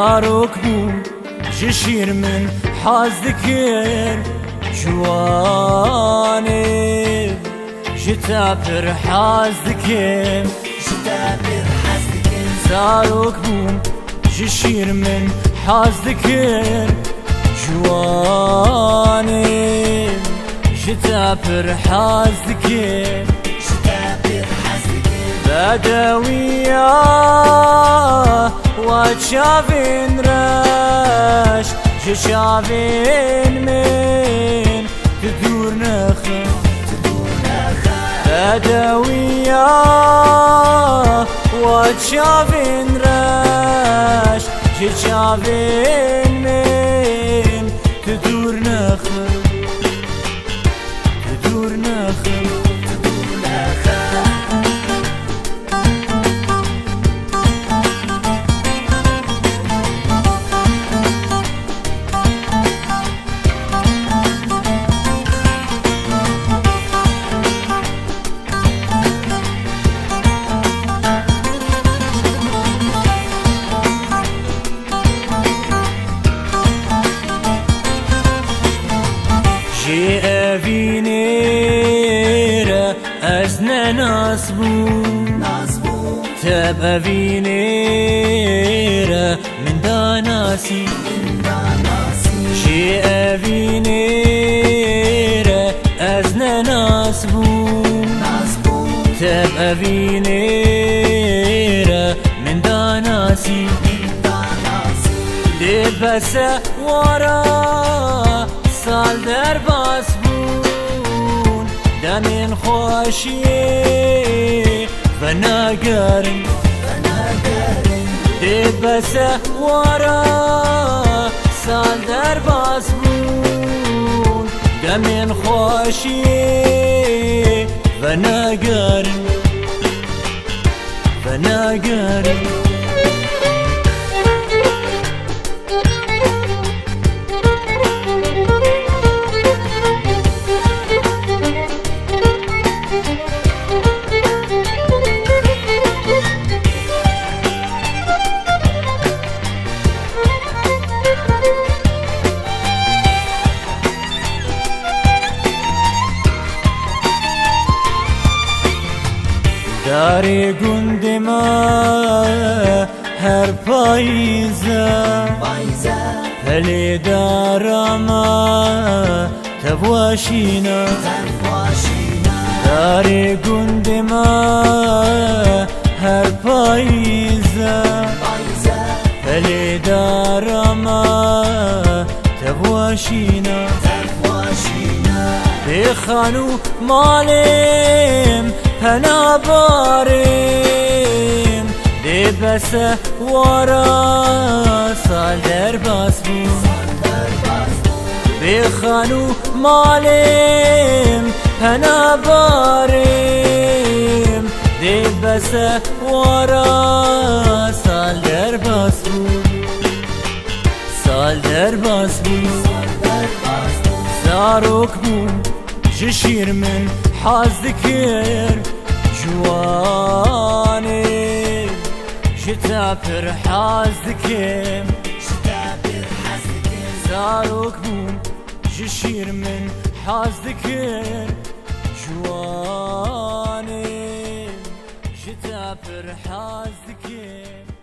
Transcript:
zarok bûm ji şîr min hez dikir ciwanê ji te pir hez dikim zarok bûm ji şîr min hez dikir ciwanê ji te pir hez dikim بدويا وشافين رش شافين من تدور نخل بدويا وشافين رش شافين من تدور نخل تدور نخل جي أفينيرا أزنا نصبو تب أفينيرا من داناسي جي أفينيرا أزنا نصبو تب أفينيرا من داناسي لبس ورا سال در باس بون دمین خوشی و نگرن دبس ورا سال در باس بون دمین خوشی و نگرن داری گند ما هر پاییزه هلی دارما تبواشینا داری گند ما هر پاییزه هلی دارما تبواشینا بخانو مالیم هنا باریم دبس ورا سال در باس بون بخانو مالیم هنا باریم دبس ورا سال در باس بون زاروک بون جشیر من حاز دکر جواني جتا پر حاز دكم زاروك بوم جشير من حاز دكر جواني جتا پر حاز دكم